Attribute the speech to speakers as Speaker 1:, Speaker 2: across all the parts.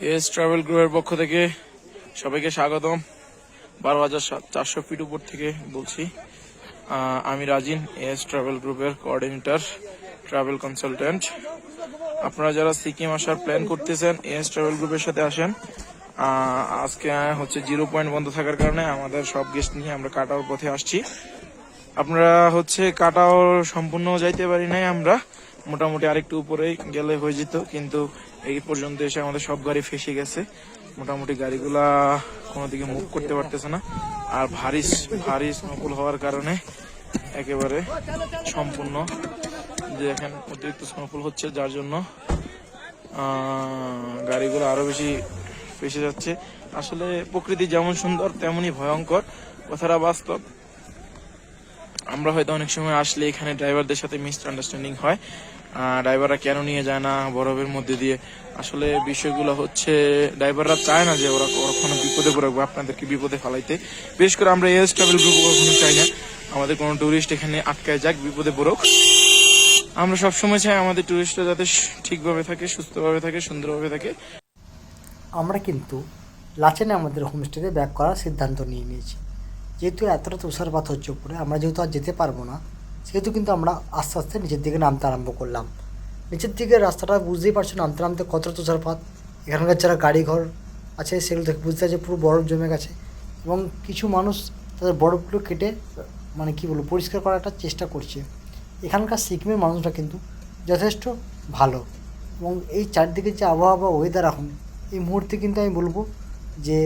Speaker 1: S travel গ্রুপের পক্ষ থেকে সবাইকে স্বাগতম। 12,400 ফিট উপর থেকে বলছি। আমি রাজিন, এস ট্রাভেল গ্রুপের কোঅর্ডিনেটর, ট্রাভেল কনসালটেন্ট। আপনারা যারা সিকিম আসার প্ল্যান করতেছেন, এস ট্রাভেল গ্রুপের সাথে আসেন। আজকে হচ্ছে 0 পয়েন্ট বন্ধ থাকার কারণে আমাদের সব গেস্ট নিয়ে আমরা কাটাওর পথে আসছি। আপনারা হচ্ছে কাটাও সম্পূর্ণ যাইতে পারি নাই আমরা, মোটামুটি আরেকটু উপরে গেলে হয়ে যেত, কিন্তু এই পর্যন্ত এসে আমাদের সব গাড়ি ফেসে গেছে। মোটামুটি গাড়িগুলা কোনো দিকে মুভ করতে পারতেছে না, আর ভারী ভারী স্নোফল হওয়ার কারণে একেবারে সম্পূর্ণ যে এখন অতিরিক্ত স্নোফল হচ্ছে, যার জন্য গাড়িগুলো আরো বেশি ফেসে যাচ্ছে। আসলে প্রকৃতি যেমন সুন্দর তেমনই ভয়ঙ্কর, কথাটা বাস্তব। আমরা হয়তো অনেক সময় আসলে এখানে ড্রাইভারদের সাথে মিসআন্ডারস্ট্যান্ডিং হয়, ড্রাইভাররা কেন নিয়ে যায় না বরফের মধ্যে দিয়ে। আসলে বিষয়গুলো হচ্ছে ড্রাইভাররা চায় না যে ওরা কখনো বিপদে পড়বে, আপনাদেরকে বিপদে ফেলাইতে। বিশেষ করে আমরা এস ট্রাভেল গ্রুপ কখনো চাই না আমাদের কোনো টুরিস্ট এখানে আটকায় যাক, বিপদে পড়ুক। আমরা সবসময় চাই আমাদের টুরিস্টরা যাতে ঠিকভাবে থাকে, সুস্থভাবে থাকে, সুন্দরভাবে থাকে।
Speaker 2: আমরা কিন্তু লাচেনে আমাদের হোমস্টেতে ব্যাক করার সিদ্ধান্ত নিয়ে নিয়েছি। যেহেতু এতটা তুষারপাত হচ্ছে উপরে, আমরা যেহেতু আর যেতে পারবো না, সেহেতু কিন্তু আমরা আস্তে আস্তে নিচের দিকে নামতে আরম্ভ করলাম। নিচের দিকে রাস্তাটা বুঝতেই পারছো, নামতে নামতে কতটা তুষারপাত। এখানকার যারা গাড়ি ঘর আছে সেগুলো থেকে বুঝতে পারছে পুরো বরফ জমে গেছে, এবং কিছু মানুষ তাদের বরফগুলো কেটে মানে কী বলবো পরিষ্কার করার একটা চেষ্টা করছে। এখানকার সিকিমের মানুষরা কিন্তু যথেষ্ট ভালো, এবং এই চারদিকে যে আবহাওয়া ওয়েদার এখন এই মুহূর্তে কিন্তু আমি বলবো যে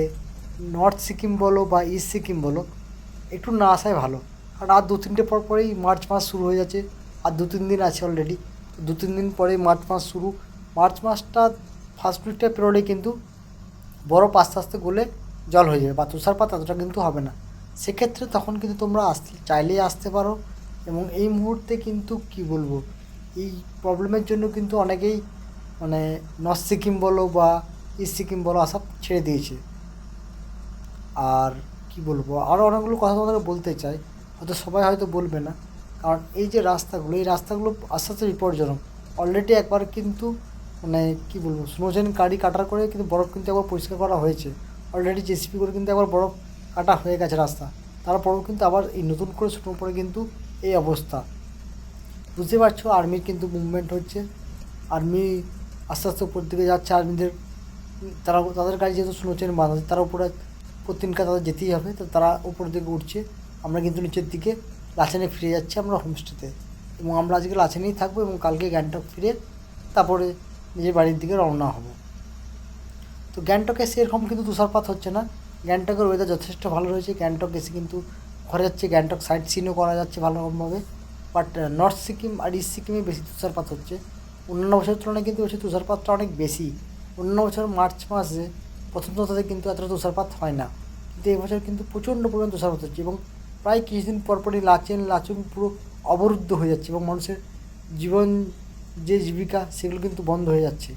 Speaker 2: নর্থ সিকিম বলো বা ইস্ট সিকিম বলো, একটু না আসাই ভালো। কারণ আর 2-3টে পর পরেই মার্চ মাস শুরু হয়ে যাচ্ছে, আর 2-3 দিন আছে অলরেডি। তো 2-3 দিন পরেই মার্চ মাস শুরু। মার্চ মাসটা ফার্স্ট উইকটা পেরোলেই কিন্তু বরফ আস্তে আস্তে গলে জল হয়ে যাবে, বা তুষারপাত এতটা কিন্তু হবে না। সেক্ষেত্রে তখন কিন্তু তোমরা চাইলেই আসতে পারো। এবং এই মুহূর্তে কিন্তু কি বলবো, এই প্রবলেমের জন্য কিন্তু অনেকেই মানে নর্থ সিকিম বলো বা ইস্ট সিকিম বলো আসা ছেড়ে দিয়েছে। আর কি বলবো, আরও অনেকগুলো কথা তোমাদেরকে বলতে চাই, হয়তো সবাই হয়তো বলবে না। কারণ এই যে রাস্তাগুলো, এই রাস্তাগুলো আস্তে আস্তে বিপজ্জনক। অলরেডি একবার কিন্তু মানে কি বলবো স্নোচেন গাড়ি কাটার করে কিন্তু বরফ কিন্তু একবার পরিষ্কার করা হয়েছে। অলরেডি জেসিপি করে কিন্তু একবার বরফ কাটা হয়ে গেছে রাস্তা, তারপরেও কিন্তু আবার এই নতুন করে স্নো পড়ে কিন্তু এই অবস্থা। বুঝতে পারছো, আর্মির কিন্তু মুভমেন্ট হচ্ছে। আর্মি আস্তে আস্তে উপর দিকে যাচ্ছে। আর্মিদের তাদের গাড়ি যেহেতু স্নোচেন বাঁধা আছে, তারা উপরে প্রতিদিনকার তাদের যেতেই হবে, তো তারা উপরের দিকে উঠছে। আমরা কিন্তু নিচের দিকে লাচেনে ফিরে যাচ্ছি আমরা হোমস্টেতে, এবং আমরা আজকে লাচেনেই থাকবো এবং কালকে গ্যাংটক ফিরে তারপরে নিজের বাড়ির দিকে রওনা হব। তো গ্যাংটকে সেরকম কিন্তু তুষারপাত হচ্ছে না। গ্যাংটকের ওয়েদার যথেষ্ট ভালো রয়েছে। গ্যাংটক এসে কিন্তু ঘরে যাচ্ছে, গ্যাংটক সাইট সিনও করা যাচ্ছে ভালোরকমভাবে। বাট নর্থ সিকিম আর ইস্ট সিকিমে বেশি তুষারপাত হচ্ছে। অন্যান্য বছরের তুলনায় কিন্তু বছর তুষারপাতটা অনেক বেশি। অন্যান্য বছর মার্চ মাসে প্রথম সপ্তাহে কিন্তু এতটা তুষারপাত হয় না, কিন্তু এবছর কিন্তু প্রচণ্ড পরিমাণ তুষারপাত হচ্ছে, এবং প্রায় কিছুদিন পরপরই লাচুং পুরো অবরুদ্ধ হয়ে যাচ্ছে, এবং মানুষের জীবন যে জীবিকা সেগুলো কিন্তু বন্ধ হয়ে যাচ্ছে।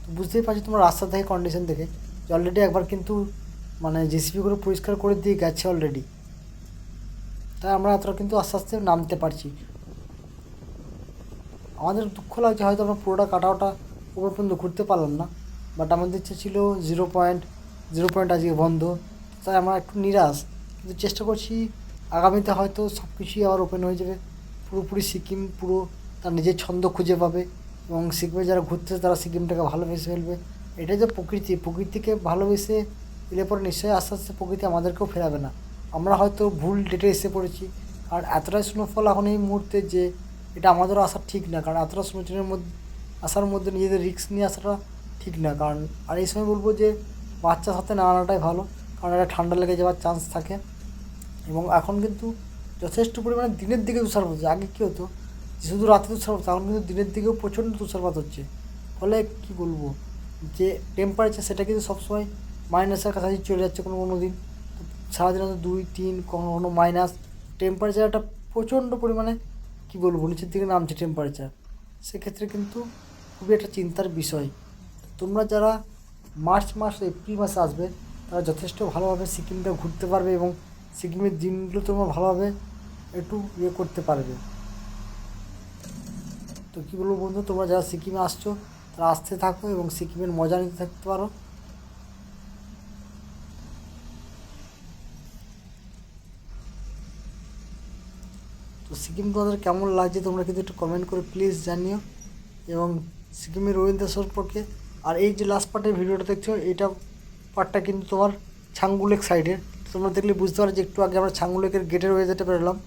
Speaker 2: তো বুঝতেই পারছি তোমরা রাস্তা থেকে কন্ডিশন দেখে যে অলরেডি একবার কিন্তু মানে জেসিপি করে পরিষ্কার করে দিয়ে গেছে অলরেডি। তাই আমরা এতটা কিন্তু আস্তে আস্তে নামতে পারছি। আমাদের দুঃখ লাগছে হয়তো আমরা পুরোটা কাটাওটা উপর পর্যন্ত ঘুরতে পারলাম না, বাট আমাদের ইচ্ছে ছিল 0 পয়েন্ট আজকে বন্ধ, তাই আমরা একটু নিরাশ। কিন্তু চেষ্টা করছি আগামীতে হয়তো সব কিছুই আবার ওপেন হয়ে যাবে। পুরোপুরি সিকিম পুরো তার নিজের ছন্দ খুঁজে পাবে, এবং সিকিমে যারা ঘুরতে তারা সিকিমটাকে ভালোবেসে ফেলবে। এটাই যে প্রকৃতিকে ভালোবেসে এলে পরে নিশ্চয়ই আস্তে আস্তে প্রকৃতি আমাদেরকেও ফেরাবে না। আমরা হয়তো ভুল ডেটে এসে পড়েছি, আর এতটাই স্নোফল এখন এই মুহূর্তে যে এটা আমাদেরও আসা ঠিক না। কারণ এতটা স্নোচেনের মধ্যে আসার মধ্যে নিজেদের রিস্ক নিয়ে আসাটা ঠিক না। কারণ আর এই সময় বলবো যে বাচ্চার সাথে না আনাটাই ভালো, কারণ এটা ঠান্ডা লেগে যাওয়ার চান্স থাকে। এবং এখন কিন্তু যথেষ্ট পরিমাণে দিনের দিকে তুষারপাত হচ্ছে। আগে কী হতো শুধু রাতে তুষারপাত, এখন কিন্তু দিনের দিকেও প্রচণ্ড তুষারপাত হচ্ছে। ফলে কী বলবো যে টেম্পারেচার সেটা কিন্তু সবসময় মাইনাসের কাছাকাছি চলে যাচ্ছে কোনো কোনো দিন। সারাদিন হয়তো 2-3, কখনো কোনো মাইনাস। টেম্পারেচারটা প্রচণ্ড পরিমাণে কী বলবো নিচের দিকে নামছে টেম্পারেচার। সেক্ষেত্রে কিন্তু খুবই একটা চিন্তার বিষয়। তোমরা যারা মার্চ মাস এপ্রিল মাসে আসবে তারা যথেষ্ট ভালোভাবে সিকিমটা ঘুরতে পারবে, এবং সিকিমের দিনগুলো তোমরা ভালোভাবে একটু করতে পারবে। তো কী বলবো বন্ধু, তোমরা যারা সিকিমে আসছো তারা আসতে থাকো এবং সিকিমের মজা নিতে থাকতে পারো। তো সিকিম তোমাদের কেমন লাগছে তোমরা কিন্তু একটু কমেন্ট করে প্লিজ জানিও, এবং সিকিমের ওয়েদার সম্পর্কে। আর এই যে লাস্ট পার্টের ভিডিওটা দেখছো, এটা পার্টটা কিন্তু তোমার ছাঙ্গু লেক সাইডের। তোমরা দেখলে বুঝতে পারো যে একটু আগে আমরা ছাঙ্গু লেকের গেটের ওয়েদারটা বেরোলাম।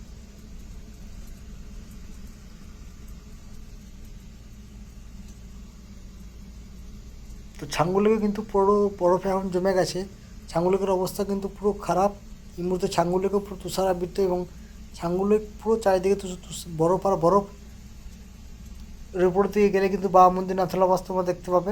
Speaker 2: তো ছাঙ্গু লেকে কিন্তু পুরো বরফ এখন জমে গেছে। ছাঙ্গু লেকের অবস্থা কিন্তু পুরো খারাপ এই মুহূর্তে। ছাঙ্গু লেকেও পুরো তুষারাবৃত, এবং ছাঙ্গু লেক পুরো চারিদিকে বরফ আর বরফ। এর উপর দিকে গেলে কিন্তু বাবা মন্দির নাথুলা বাস তোমরা দেখতে পাবে।